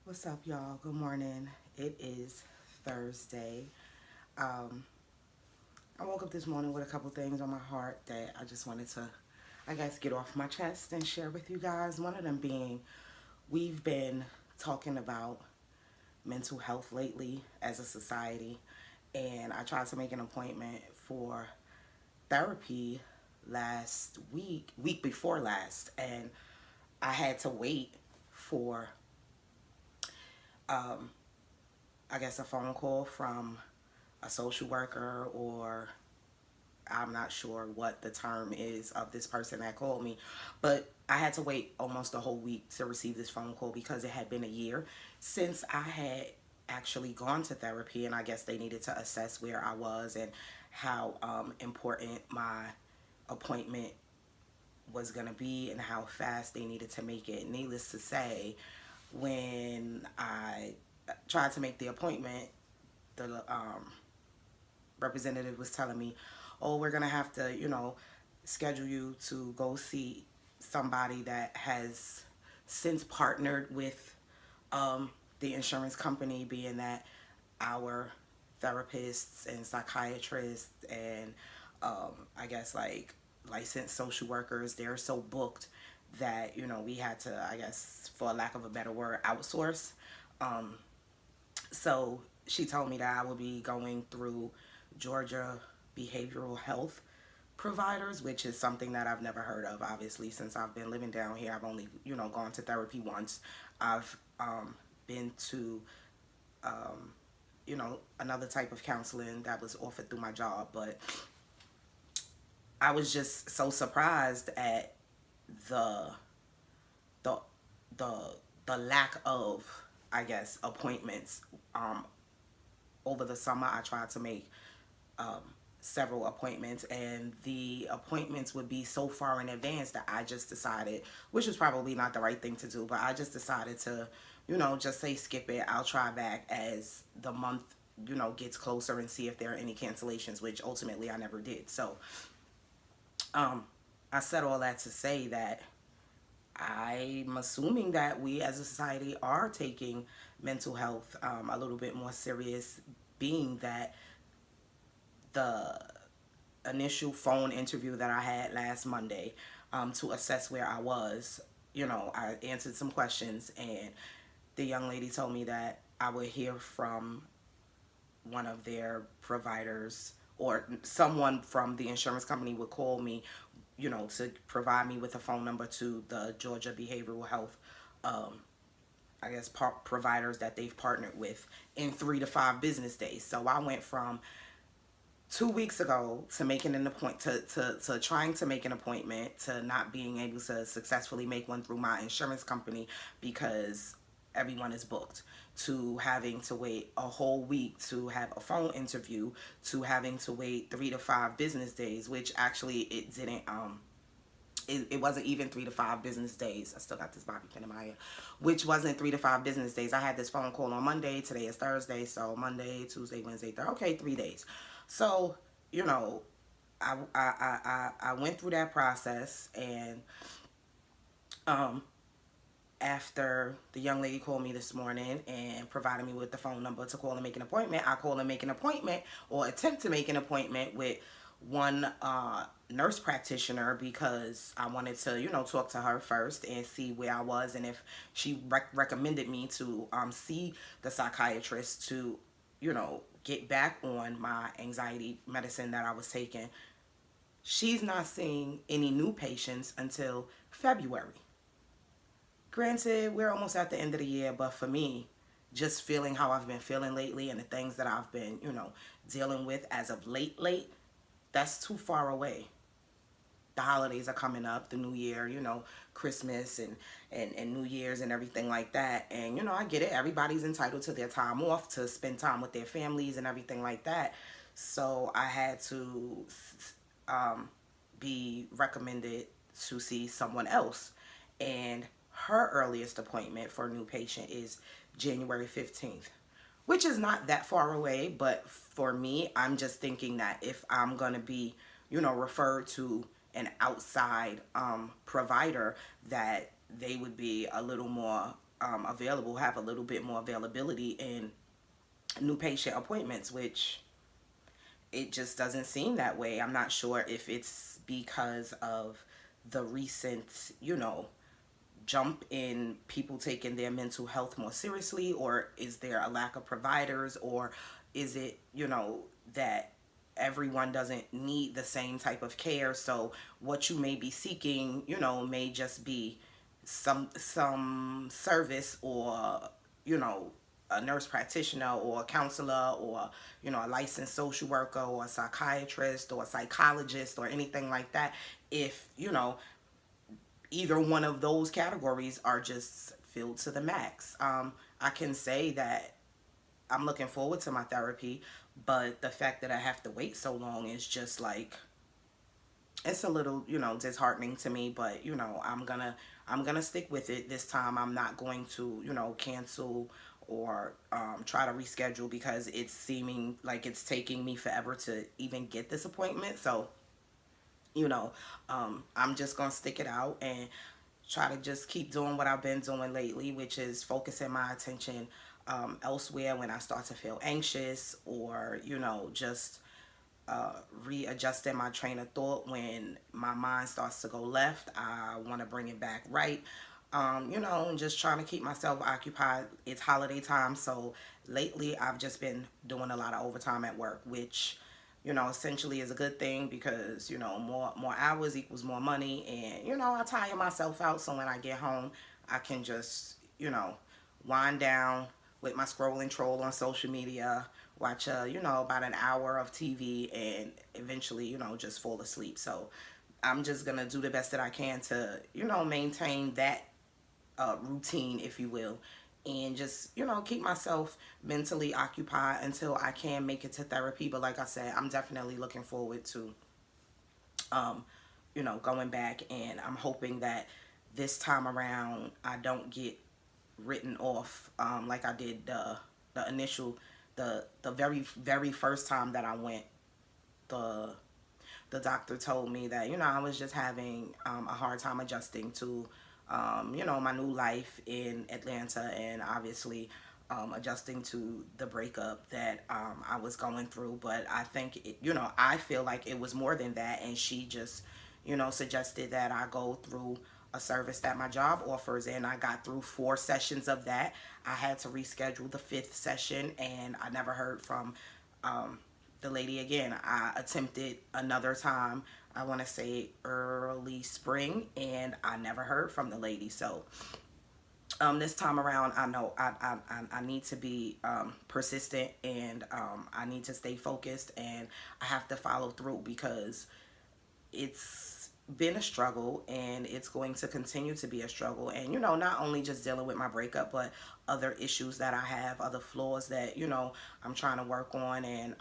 What's up, y'all? Good morning. It is Thursday. Um, I woke up this morning with a couple things on my heart that I just wanted to, I guess, get off my chest and share with you guys. One of them being, we've been talking about mental health lately as a society, and I tried to make an appointment for therapy last week before last, and I had to wait for um, I guess a phone call from a social worker, or I'm not sure what the term is of this person that called me, but I had to wait almost a whole week to receive this phone call because it had been a year since I had actually gone to therapy, and I guess they needed to assess where I was and how important my appointment was going to be and how fast they needed to make it. Needless to say, when I tried to make the appointment, the representative was telling me, oh, we're going to have to, schedule you to go see somebody that has since partnered with the insurance company, being that our therapists and psychiatrists and I guess like licensed social workers, they're so booked that, we had to, I guess, for lack of a better word, outsource. Um, so she told me that I would be going through Georgia behavioral health providers, which is something that I've never heard of. Obviously, since I've been living down here, I've only, gone to therapy once. I've been to, another type of counseling that was offered through my job, but I was just so surprised at the the the the lack of, I guess, appointments. Over the summer, I tried to make um, several appointments, and the appointments would be so far in advance that I just decided, which was probably not the right thing to do, but I just decided to, just say skip it. I'll try back as the month, gets closer and see if there are any cancellations, which ultimately I never did. So um, I said all that to say that I'm assuming that we as a society are taking mental health a little bit more serious, being that the initial phone interview that I had last Monday to assess where I was, I answered some questions, and the young lady told me that I would hear from one of their providers, or someone from the insurance company would call me, to provide me with a phone number to the Georgia behavioral health, I guess, providers that they've partnered with in 3 to 5 business days. So I went from 2 weeks ago to making an appointment to trying to make an appointment to not being able to successfully make one through my insurance company because everyone is booked, to having to wait a whole week to have a phone interview, to having to wait 3 to 5 business days, which actually it didn't it wasn't even 3 to 5 business days. I still got this bobby pin in my ear, which wasn't 3 to 5 business days. I had this phone call on Monday. Today is Thursday, so Monday, Tuesday, Wednesday, Thursday. Okay, 3 days. So you know, I went through that process, and um, after the young lady called me this morning and provided me with the phone number to call and make an appointment, I call and make an appointment, or attempt to make an appointment, with one nurse practitioner, because I wanted to, talk to her first and see where I was, and if she recommended me to see the psychiatrist to, get back on my anxiety medicine that I was taking. She's not seeing any new patients until February. Granted, we're almost at the end of the year, but for me, just feeling how I've been feeling lately and the things that I've been, dealing with as of late, that's too far away. The holidays are coming up, the new year, Christmas and New Year's and everything like that. And, I get it. Everybody's entitled to their time off to spend time with their families and everything like that. So I had to um, be recommended to see someone else. And her earliest appointment for a new patient is January 15th, which is not that far away. But for me, I'm just thinking that if I'm going to be, referred to an outside provider, that they would be a little more available, have a little bit more availability in new patient appointments, which it just doesn't seem that way. I'm not sure if it's because of the recent, jump in people taking their mental health more seriously, or is there a lack of providers, or is it, that everyone doesn't need the same type of care, so what you may be seeking, may just be some service, or you know a nurse practitioner or a counselor, or a licensed social worker or a psychiatrist or a psychologist or anything like that. If either one of those categories are just filled to the max. I can say that I'm looking forward to my therapy, but the fact that I have to wait so long is just like, it's a little, disheartening to me. But I'm gonna stick with it this time. I'm not going to, cancel or try to reschedule, because it's seeming like it's taking me forever to even get this appointment. So I'm just gonna stick it out and try to just keep doing what I've been doing lately, which is focusing my attention elsewhere when I start to feel anxious, or just readjusting my train of thought when my mind starts to go left. I want to bring it back right. And just trying to keep myself occupied. It's holiday time, so lately I've just been doing a lot of overtime at work, which essentially is a good thing, because more hours equals more money, and I tire myself out, so when I get home I can just wind down with my scrolling troll on social media, watch about an hour of TV, and eventually just fall asleep. So I'm just gonna do the best that I can to maintain that routine, if you will, and just keep myself mentally occupied until I can make it to therapy. But like I said, I'm definitely looking forward to going back, and I'm hoping that this time around I don't get written off like I did the initial the very very first time that I went. The the doctor told me that I was just having a hard time adjusting to my new life in Atlanta, and obviously adjusting to the breakup that I was going through. But I think I feel like it was more than that, and she just suggested that I go through a service that my job offers, and I got through 4 sessions of that. I had to reschedule the 5th session, and I never heard from the lady again. I attempted another time, I want to say early spring, and I never heard from the lady. So this time around, I know I need to be persistent, and I need to stay focused, and I have to follow through, because it's been a struggle, and it's going to continue to be a struggle. And not only just dealing with my breakup, but other issues that I have, other flaws that I'm trying to work on, and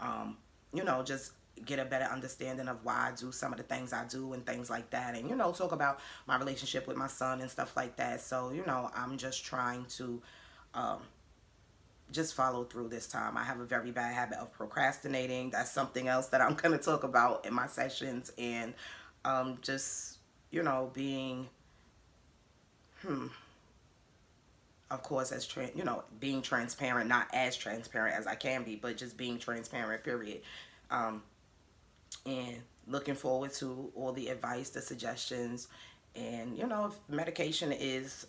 just get a better understanding of why I do some of the things I do, and things like that, and talk about my relationship with my son and stuff like that. So I'm just trying to just follow through this time. I have a very bad habit of procrastinating. That's something else that I'm going to talk about in my sessions. And just being of course, as being transparent, not as transparent as I can be, but just being transparent, period. And looking forward to all the advice, the suggestions, and if medication is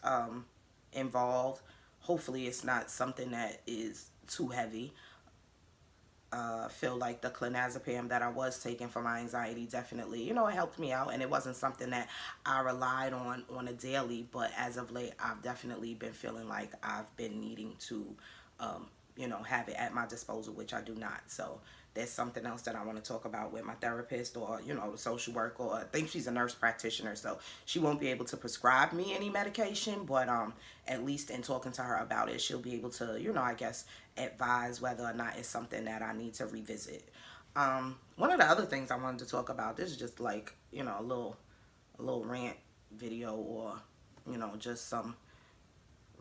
involved, hopefully it's not something that is too heavy. Feel like the clonazepam that I was taking for my anxiety definitely, it helped me out, and it wasn't something that I relied on a daily. But as of late, I've definitely been feeling like I've been needing to, have it at my disposal, which I do not. So there's something else that I want to talk about with my therapist, or the social worker. Or I think she's a nurse practitioner, so she won't be able to prescribe me any medication, but at least in talking to her about it, she'll be able to I guess advise whether or not it's something that I need to revisit. One of the other things I wanted to talk about, this is just like a little rant video, or just some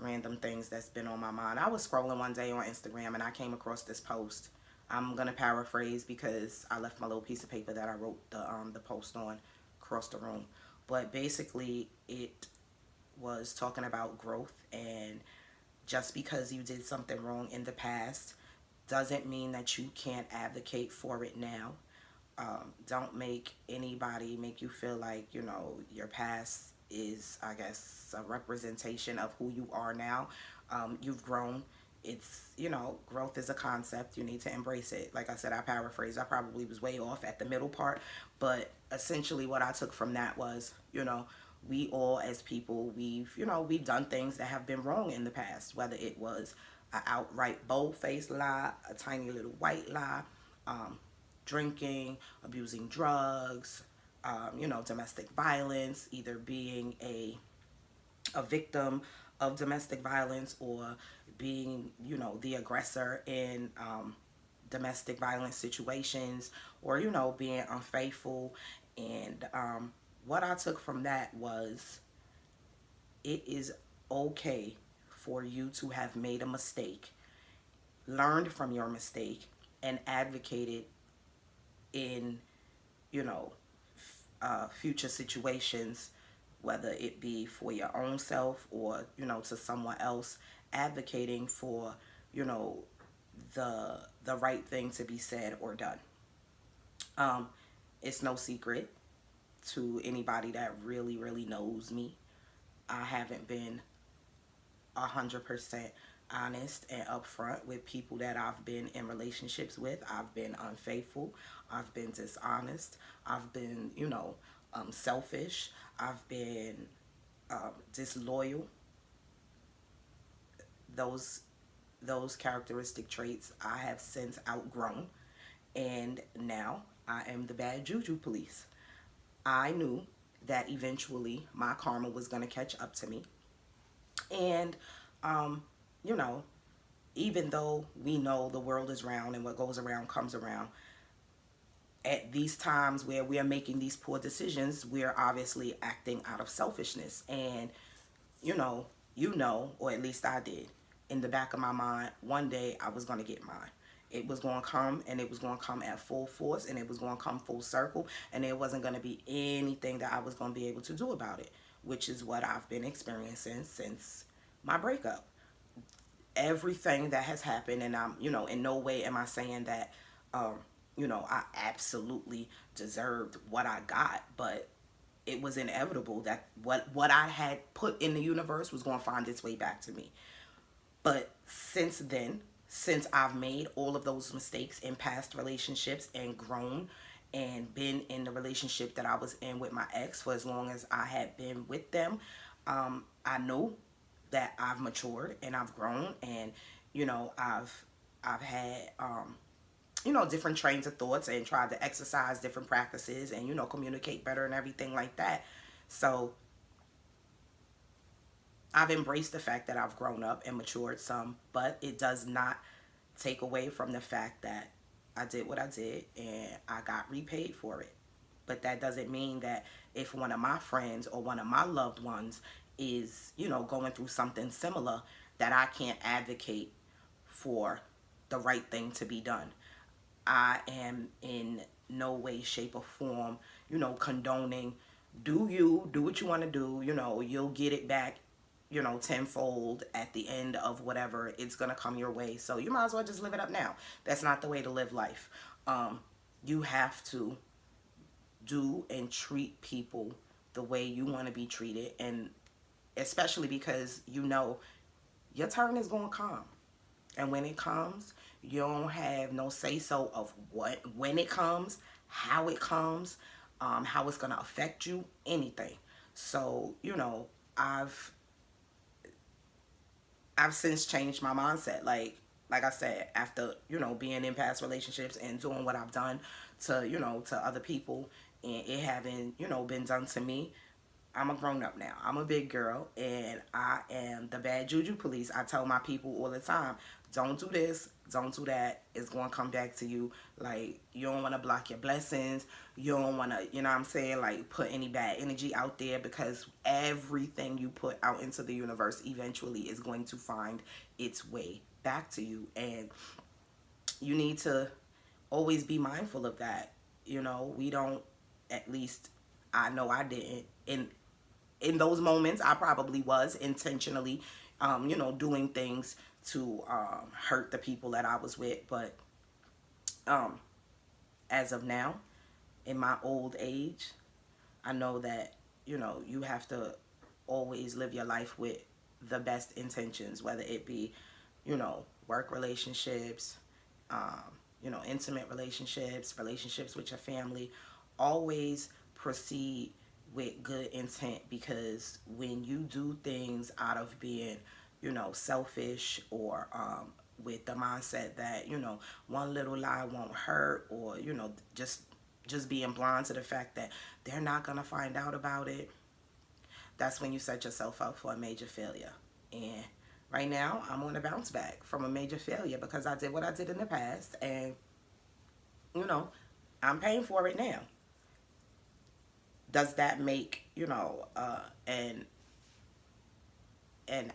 random things that's been on my mind. I was scrolling one day on Instagram, and I came across this post. I'm gonna paraphrase, because I left my little piece of paper that I wrote the post on across the room. But basically, it was talking about growth, and Just because you did something wrong in the past doesn't mean that you can't advocate for it now. Don't make anybody make you feel like, your past is, I guess, a representation of who you are now. You've grown. It's, growth is a concept. You need to embrace it. Like I said, I paraphrase. I probably was way off at the middle part, but essentially what I took from that was, we all as people, we've done things that have been wrong in the past, whether it was an outright bold-faced lie, a tiny little white lie, drinking, abusing drugs, domestic violence, either being a victim of domestic violence or being, the aggressor in domestic violence situations, or, being unfaithful. And what I took from that was it is okay for you to have made a mistake, learned from your mistake, and advocated in, future situations, whether it be for your own self or, to someone else, advocating for, the right thing to be said or done. It's no secret to anybody that really, really knows me. I haven't been 100% honest and upfront with people that I've been in relationships with. I've been unfaithful. I've been dishonest. I've been, selfish. I've been disloyal. Those characteristic traits I have since outgrown, and now I am the bad juju police. I knew that eventually my karma was going to catch up to me. And, you know, even though we know the world is round and what goes around comes around, at these times where we are making these poor decisions, we're obviously acting out of selfishness. And, or at least I did, in the back of my mind, one day I was going to get mine. It was going to come, and it was going to come at full force, and it was going to come full circle, and there wasn't going to be anything that I was going to be able to do about it, which is what I've been experiencing since my breakup. Everything that has happened, and I'm, in no way am I saying that, I absolutely deserved what I got, but it was inevitable that what I had put in the universe was going to find its way back to me. But since then, since I've made all of those mistakes in past relationships and grown and been in the relationship that I was in with my ex for as long as I had been with them, I know that I've matured and I've grown, and I've had different trains of thoughts and tried to exercise different practices and communicate better and everything like that. So I've embraced the fact that I've grown up and matured some, but it does not take away from the fact that I did what I did and I got repaid for it. But that doesn't mean that if one of my friends or one of my loved ones is, going through something similar, that I can't advocate for the right thing to be done. I am in no way, shape, or form, condoning, do what you want to do, you'll get it back, tenfold at the end of whatever it's going to come your way. So you might as well just live it up now. That's not the way to live life. You have to do and treat people the way you want to be treated, and especially because your turn is going to come. And when it comes, you don't have no say-so of when it comes, how it comes, how it's going to affect you, anything. So, I've since changed my mindset. Like I said, after, being in past relationships and doing what I've done to, to other people, and it having, been done to me, I'm a grown up now. I'm a big girl, and I am the bad juju police. I tell my people all the time, don't do this, don't do that. It's going to come back to you. Like, you don't want to block your blessings. You don't want to, like, put any bad energy out there, because everything you put out into the universe eventually is going to find its way back to you. And you need to always be mindful of that. We don't, at least I know I didn't. In those moments, I probably was intentionally, you know, doing things to hurt the people that I was with. But um, as of now, in my old age, I know that, you know, you have to always live your life with the best intentions, whether it be, you know, work relationships, um, you know, intimate relationships, relationships with your family. Always proceed with good intent, because when you do things out of being, you know, selfish, or with the mindset that, you know, one little lie won't hurt, or, you know, just being blind to the fact that they're not going to find out about it, that's when you set yourself up for a major failure. And right now, I'm on a bounce back from a major failure, because I did what I did in the past, and, you know, I'm paying for it now. Does that make, you know, an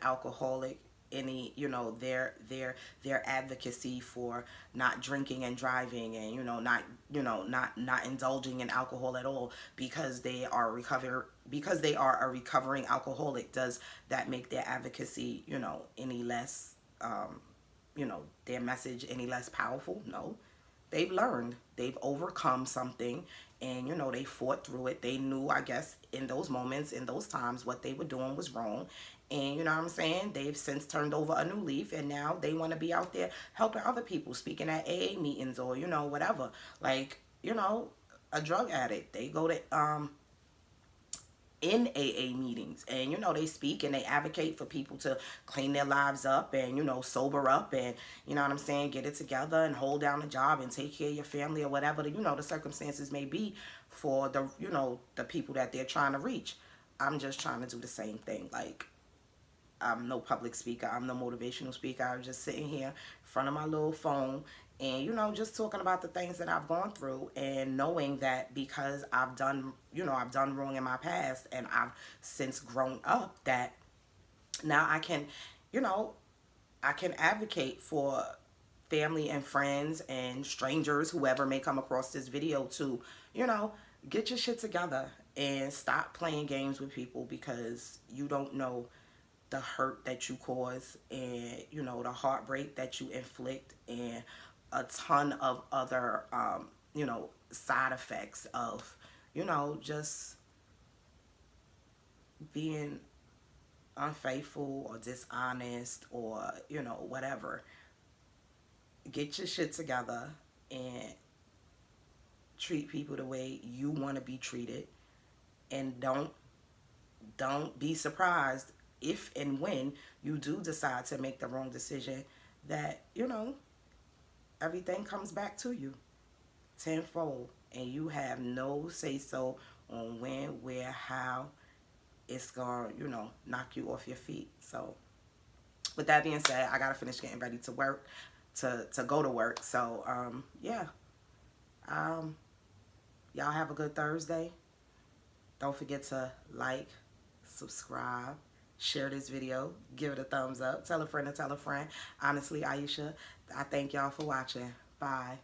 alcoholic any, you know, their advocacy for not drinking and driving, and, you know, not, you know, not indulging in alcohol at all, because they are a recovering alcoholic, does that make their advocacy, you know, any less, you know, their message any less powerful? No. They've learned, they've overcome something, and, you know, they fought through it. They knew, I guess, in those moments, in those times, what they were doing was wrong. And, you know what I'm saying, they've since turned over a new leaf, and now they want to be out there helping other people, speaking at AA meetings, or, you know, whatever. Like, you know, a drug addict, they go to in AA meetings, and, you know, they speak and they advocate for people to clean their lives up, and, you know, sober up, and, you know what I'm saying, get it together and hold down a job and take care of your family, or whatever the, you know, the circumstances may be for the, you know, the people that they're trying to reach. I'm just trying to do the same thing. Like, I'm no public speaker, I'm no motivational speaker. I'm just sitting here in front of my little phone, and, you know, just talking about the things that I've gone through, and knowing that because I've done, you know, I've done wrong in my past, and I've since grown up, that now I can, you know, I can advocate for family and friends and strangers, whoever may come across this video, to, you know, get your shit together and stop playing games with people, because you don't know the hurt that you cause, and, you know, the heartbreak that you inflict, and a ton of other, you know, side effects of, you know, just being unfaithful or dishonest, or, you know, whatever. Get your shit together and treat people the way you want to be treated, and don't be surprised if and when you do decide to make the wrong decision, that, you know, everything comes back to you tenfold, and you have no say so on when, where, how it's gonna, you know, knock you off your feet. So with that being said, I gotta finish getting ready to work, to go to work. So yeah, y'all have a good Thursday. Don't forget to like, subscribe, share this video, give it a thumbs up, tell a friend to tell a friend. Honestly, Aisha, I thank y'all for watching. Bye.